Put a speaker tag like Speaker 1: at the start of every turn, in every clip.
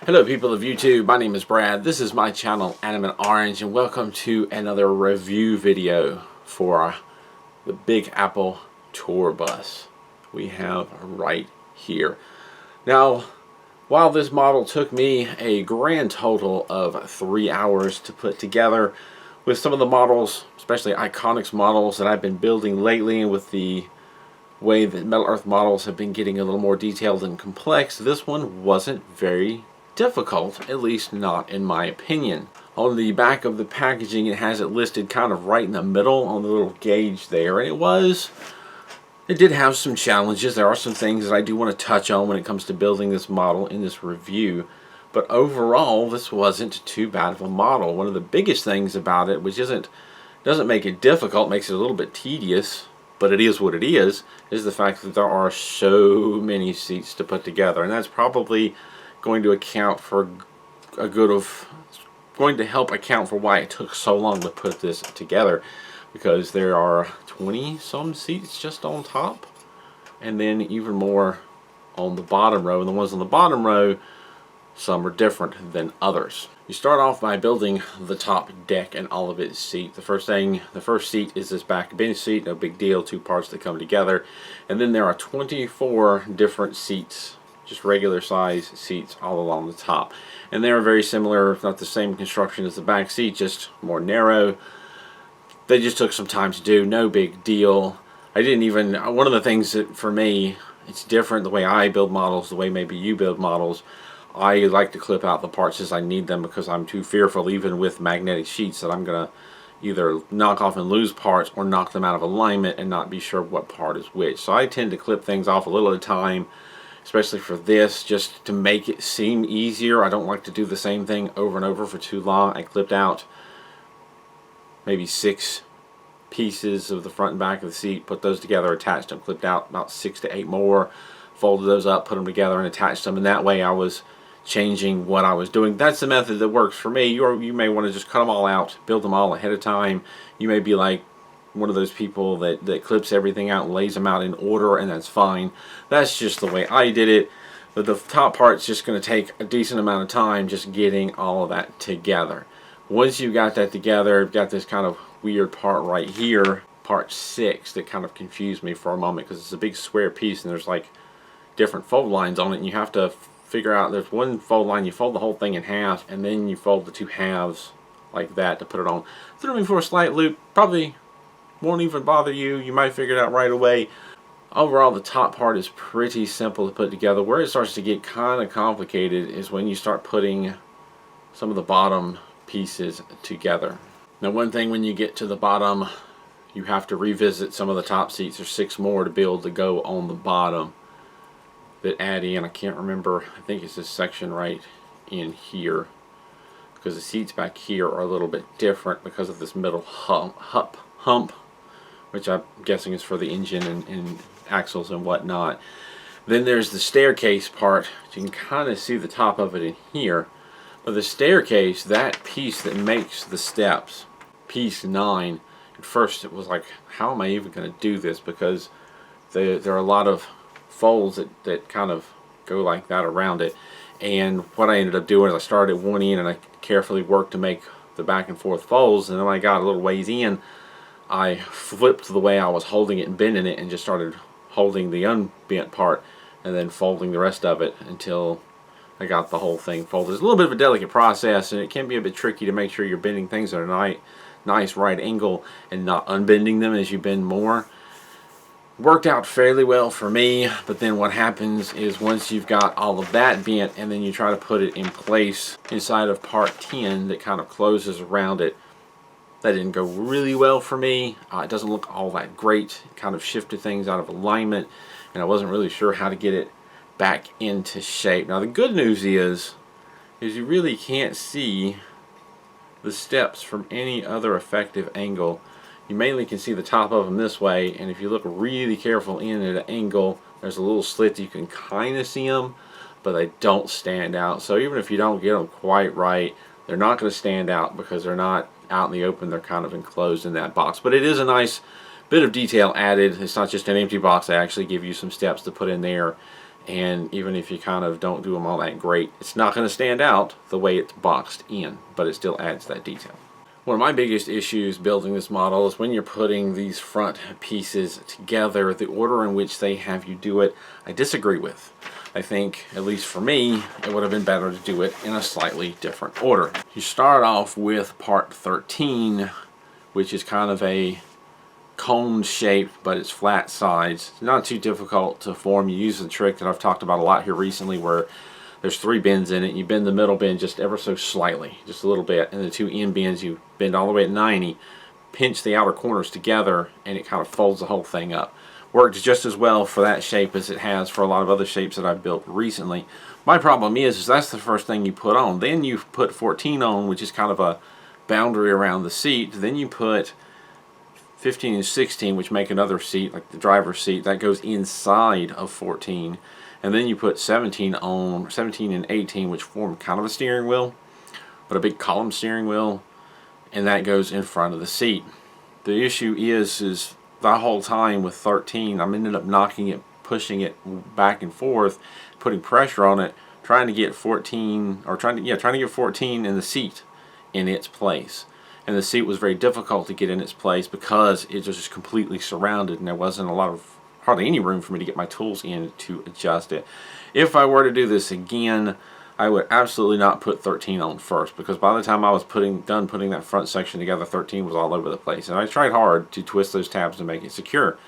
Speaker 1: Hello people of YouTube, my name is Brad. This is my channel Animate Orange and welcome to another review video for the Big Apple tour bus we have right here. Now, while this model took me a grand total of 3 hours to put together, with some of the models, especially Iconics models that I've been building lately, and with the way that Metal Earth models have been getting a little more detailed and complex, this one wasn't very difficult, at least not in my opinion. On the back of the packaging it has it listed kind of right in the middle on the little gauge there, and it did have some challenges. There are some things that I do want to touch on when it comes to building this model in this review, but overall this wasn't too bad of a model. One of the biggest things about it, which doesn't make it difficult, makes it a little bit tedious, but it is what it is the fact that there are so many seats to put together, and that's probably going to account for going to help account for why it took so long to put this together, because there are 20 some seats just on top and then even more on the bottom row, and the ones on the bottom row, some are different than others. You start off by building the top deck and all of its seats. The first seat is this back bench seat, no big deal, two parts that come together, and then there are 24 different seats, just regular size seats all along the top, and they are very similar, if not the same construction as the back seat, just more narrow. They just took some time to do, no big deal. One of the things that for me, it's different the way I build models, the way maybe you build models. I like to clip out the parts as I need them, because I'm too fearful, even with magnetic sheets, that I'm gonna either knock off and lose parts or knock them out of alignment and not be sure what part is which. So I tend to clip things off a little at a time, especially for this, just to make it seem easier. I don't like to do the same thing over and over for too long. I clipped out maybe 6 pieces of the front and back of the seat, put those together, attached them, clipped out about 6 to 8 more, folded those up, put them together and attached them, and that way I was changing what I was doing. That's the method that works for me. You may want to just cut them all out, build them all ahead of time. You may be like one of those people that clips everything out and lays them out in order, and that's fine. That's just the way I did it. But the top part's just going to take a decent amount of time just getting all of that together. Once you got that together, you've got this kind of weird part right here, part 6, that kind of confused me for a moment, because it's a big square piece and there's like different fold lines on it, and you have to figure out, there's one fold line, you fold the whole thing in half, and then you fold the 2 halves like that to put it on. Threw me for a slight loop, probably won't even bother you. You might figure it out right away. Overall, the top part is pretty simple to put together. Where it starts to get kind of complicated is when you start putting some of the bottom pieces together. Now, one thing, when you get to the bottom, you have to revisit some of the top seats. There's 6 more to be able to go on the bottom that add in. I can't remember, I think it's this section right in here, because the seats back here are a little bit different because of this middle hump, which I'm guessing is for the engine and axles and whatnot. Then there's the staircase part. You can kind of see the top of it in here. But the staircase, that piece that makes the steps, piece 9, at first it was like, how am I even going to do this? Because there are a lot of folds that kind of go like that around it. And what I ended up doing is I started at one end and I carefully worked to make the back and forth folds, and then when I got a little ways in, I flipped the way I was holding it and bending it, and just started holding the unbent part and then folding the rest of it until I got the whole thing folded. It's a little bit of a delicate process, and it can be a bit tricky to make sure you're bending things at a nice right angle and not unbending them as you bend more. Worked out fairly well for me, but then what happens is once you've got all of that bent and then you try to put it in place inside of part 10 that kind of closes around it, that didn't go really well for me. It doesn't look all that great. It kind of shifted things out of alignment, and I wasn't really sure how to get it back into shape. Now, the good news is you really can't see the steps from any other effective angle. You mainly can see the top of them this way, and if you look really careful in at an angle, there's a little slit, you can kind of see them, but they don't stand out. So even if you don't get them quite right, they're not going to stand out because they're not out in the open. They're kind of enclosed in that box. But it is a nice bit of detail added. It's not just an empty box. They actually give you some steps to put in there, And even if you kind of don't do them all that great, it's not going to stand out the way it's boxed in, but it still adds that detail. One of my biggest issues building this model is when you're putting these front pieces together, the order in which they have you do it, I disagree with. I think, at least for me, it would have been better to do it in a slightly different order. You start off with part 13, which is kind of a cone shape, but it's flat sides. It's not too difficult to form. You use the trick that I've talked about a lot here recently, where there's 3 bends in it. You bend the middle bend just ever so slightly, just a little bit, and the 2 end bends you bend all the way at 90, pinch the outer corners together, and it kind of folds the whole thing up. Works just as well for that shape as it has for a lot of other shapes that I've built recently. My problem is that's the first thing you put on. Then you put 14 on, which is kind of a boundary around the seat. Then you put 15 and 16, which make another seat, like the driver's seat, that goes inside of 14. And then you put 17 on, 17 and 18, which form kind of a steering wheel, but a big column steering wheel, and that goes in front of the seat. The issue is the whole time with 13, I'm ended up knocking it, pushing it back and forth, putting pressure on it, trying to get 14, or trying to get 14 in the seat in its place. And the seat was very difficult to get in its place because it was just completely surrounded, and there wasn't hardly any room for me to get my tools in to adjust it. If I were to do this again, I would absolutely not put 13 on first, because by the time I was done putting that front section together, 13 was all over the place. And I tried hard to twist those tabs to make it secure.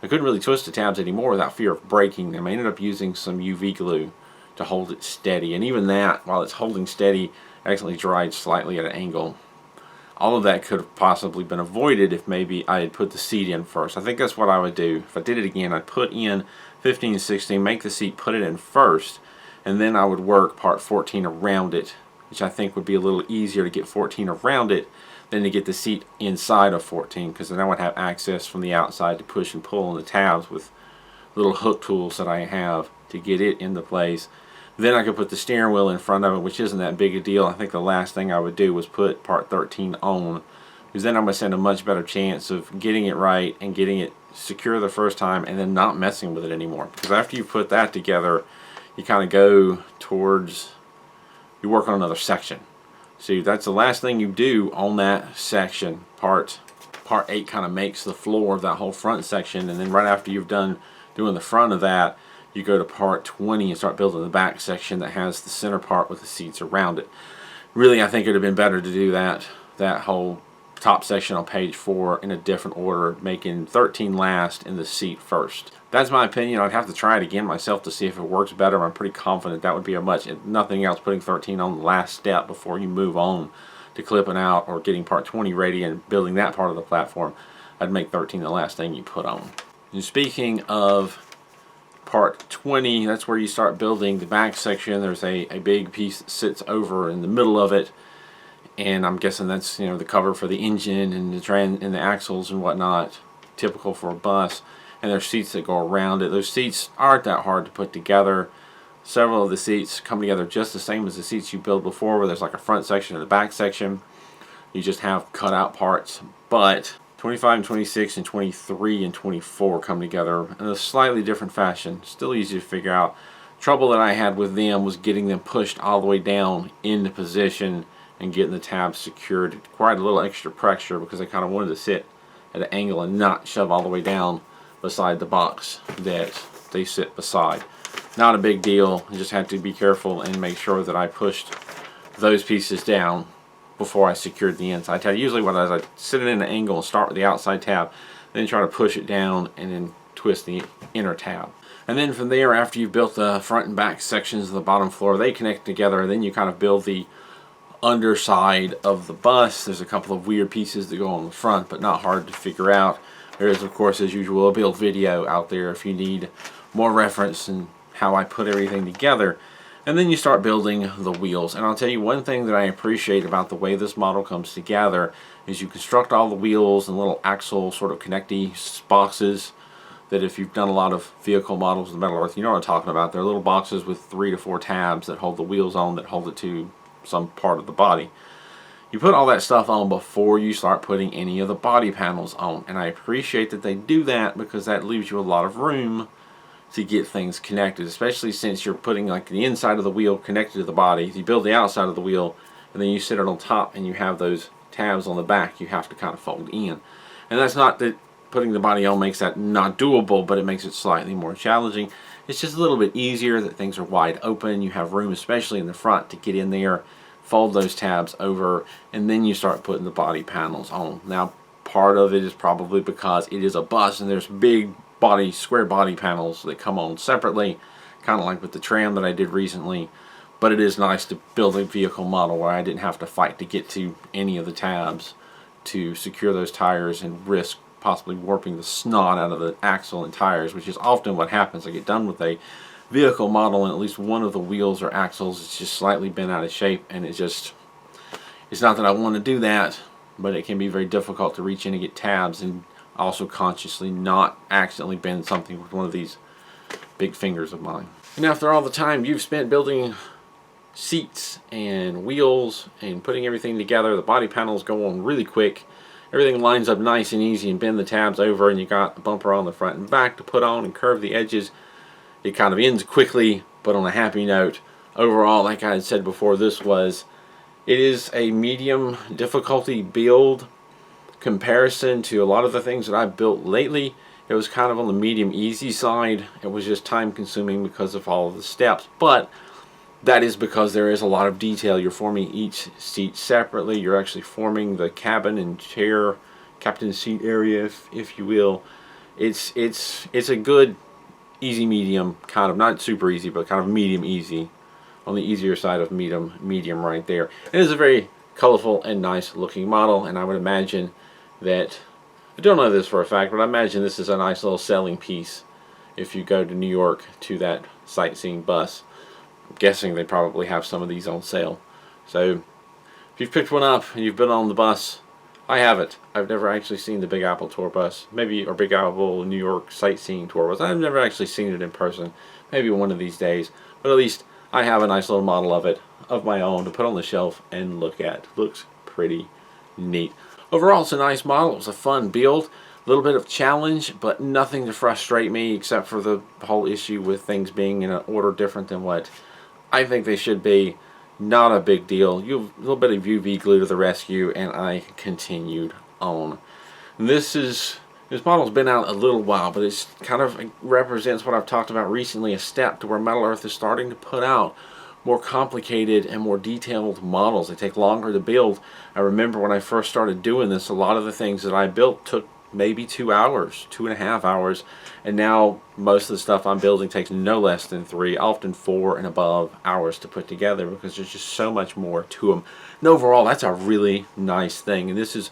Speaker 1: I couldn't really twist the tabs anymore without fear of breaking them. I ended up using some UV glue to hold it steady. And even that, while it's holding steady, accidentally dried slightly at an angle. All of that could have possibly been avoided if maybe I had put the seat in first. I think that's what I would do. If I did it again, I'd put in 15 and 16, make the seat, put it in first, and then I would work part 14 around it, which I think would be a little easier to get 14 around it than to get the seat inside of 14, because then I would have access from the outside to push and pull on the tabs with little hook tools that I have to get it into place. Then I could put the steering wheel in front of it, which isn't that big a deal. I think the last thing I would do was put part 13 on, because then I'm going to stand a much better chance of getting it right and getting it secure the first time and then not messing with it anymore. Because after you put that together, you kind of go towards, you work on another section. See, that's the last thing you do on that section. Part 8 kind of makes the floor of that whole front section, and then right after you've done doing the front of that, you go to part 20 and start building the back section that has the center part with the seats around it. Really, I think it would have been better to do that whole top section on page 4 in a different order, making 13 last and the seat first. That's my opinion. I'd have to try it again myself to see if it works better. I'm pretty confident that would be if nothing else, putting 13 on the last step before you move on to clipping out or getting part 20 ready and building that part of the platform. I'd make 13 the last thing you put on. And speaking of part 20, that's where you start building the back section. There's a big piece that sits over in the middle of it, and I'm guessing that's the cover for the engine and the axles and whatnot, typical for a bus. And there's seats that go around it. Those seats aren't that hard to put together. Several of the seats come together just the same as the seats you built before, where there's like a front section and a back section. You just have cut out parts, but 25 and 26 and 23 and 24 come together in a slightly different fashion. Still easy to figure out. Trouble that I had with them was getting them pushed all the way down into position and getting the tabs secured. It required a little extra pressure because I kind of wanted to sit at an angle and not shove all the way down beside the box that they sit beside. Not a big deal. I just had to be careful and make sure that I pushed those pieces down before I secured the inside tab. Usually what I sit it in an angle and start with the outside tab, then try to push it down and then twist the inner tab. And then from there, after you've built the front and back sections of the bottom floor, they connect together, and then you kind of build the underside of the bus. There's a couple of weird pieces that go on the front, but not hard to figure out. There is, of course, as usual, a build video out there if you need more reference and how I put everything together. And then you start building the wheels. And I'll tell you one thing that I appreciate about the way this model comes together is you construct all the wheels and little axle sort of connecty boxes that if you've done a lot of vehicle models in Metal Earth, you know what I'm talking about. They're little boxes with 3 to 4 tabs that hold the wheels on, that hold it to some part of the body. You put all that stuff on before you start putting any of the body panels on. And I appreciate that they do that because that leaves you a lot of room to get things connected, especially since you're putting like the inside of the wheel connected to the body. You build the outside of the wheel and then you sit it on top and you have those tabs on the back you have to kind of fold in. And that's not that putting the body on makes that not doable, but it makes it slightly more challenging. It's just a little bit easier that things are wide open. You have room, especially in the front, to get in there, fold those tabs over, and then you start putting the body panels on. Now, part of it is probably because it is a bus and there's big body, square body panels that come on separately, kind of like with the Tram that I did recently. But it is nice to build a vehicle model where I didn't have to fight to get to any of the tabs to secure those tires and risk possibly warping the snot out of the axle and tires, which is often what happens. I get done with a vehicle model and at least one of the wheels or axles is just slightly bent out of shape, and it's not that I want to do that, but it can be very difficult to reach in and get tabs and also consciously not accidentally bend something with one of these big fingers of mine. And after all the time you've spent building seats and wheels and putting everything together, the body panels go on really quick. Everything lines up nice and easy, and bend the tabs over, and you got a bumper on the front and back to put on and curve the edges. It kind of ends quickly, but on a happy note. Overall, like I had said before, it is a medium difficulty build comparison to a lot of the things that I've built lately. It was kind of on the medium easy side. It was just time consuming because of all of the steps, but that is because there is a lot of detail. You're forming each seat separately. You're actually forming the cabin and chair, captain's seat area, if you will. It's a good easy medium, kind of, not super easy, but kind of medium easy, on the easier side of medium right there. It is a very colorful and nice looking model, and I would imagine that, I don't know this for a fact, but I imagine this is a nice little selling piece if you go to New York to that sightseeing bus. I'm guessing they probably have some of these on sale. So if you've picked one up and you've been on the bus, I haven't. I've never actually seen the Big Apple tour bus, maybe, or Big Apple New York sightseeing tour bus. I've never actually seen it in person. Maybe one of these days, but at least I have a nice little model of it of my own to put on the shelf and look at. Looks pretty neat. Overall, it's a nice model. It's a fun build. A little bit of challenge, but nothing to frustrate me except for the whole issue with things being in an order different than what I think they should be. Not a big deal. A little bit of UV glue to the rescue, and I continued on. And this model's been out a little while, but it's kind of represents what I've talked about recently, a step to where Metal Earth is starting to put out more complicated and more detailed models. They take longer to build. I remember when I first started doing this, a lot of the things that I built took maybe 2 hours, 2.5 hours, and now most of the stuff I'm building takes no less than 3, often 4 and above hours to put together, because there's just so much more to them. And overall, that's a really nice thing, and this is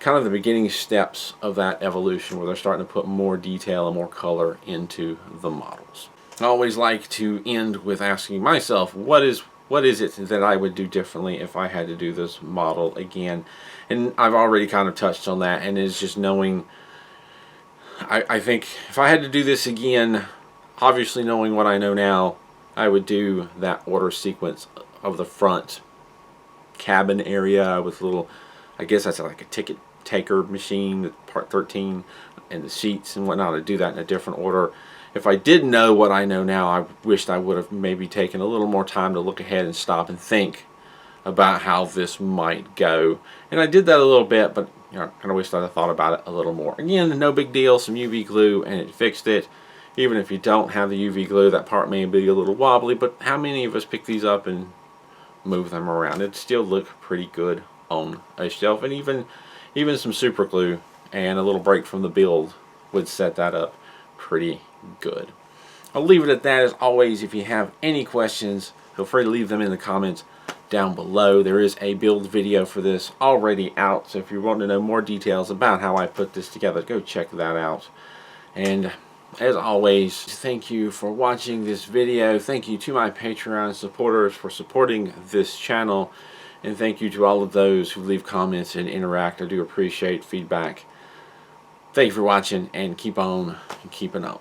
Speaker 1: kind of the beginning steps of that evolution where they're starting to put more detail and more color into the models. I always like to end with asking myself, what is it that I would do differently if I had to do this model again? And I've already kind of touched on that, and it's just knowing, I think if I had to do this again, obviously knowing what I know now, I would do that order sequence of the front cabin area with little, I guess that's like a ticket taker machine, part 13, and the seats and whatnot. I'd do that in a different order. If I did know what I know now, I wished I would have maybe taken a little more time to look ahead and stop and think about how this might go. And I did that a little bit, but I kind of wished I'd have thought about it a little more. Again, no big deal, some UV glue and it fixed it. Even if you don't have the UV glue, that part may be a little wobbly, but how many of us pick these up and move them around? It'd still look pretty good on a shelf, and even some super glue and a little break from the build would set that up pretty good. I'll leave it at that. As always, if you have any questions, feel free to leave them in the comments down below. There is a build video for this already out, so if you want to know more details about how I put this together, go check that out. And as always, thank you for watching this video. Thank you to my Patreon supporters for supporting this channel, and thank you to all of those who leave comments and interact. I do appreciate feedback. Thank you for watching, and keep on keeping on.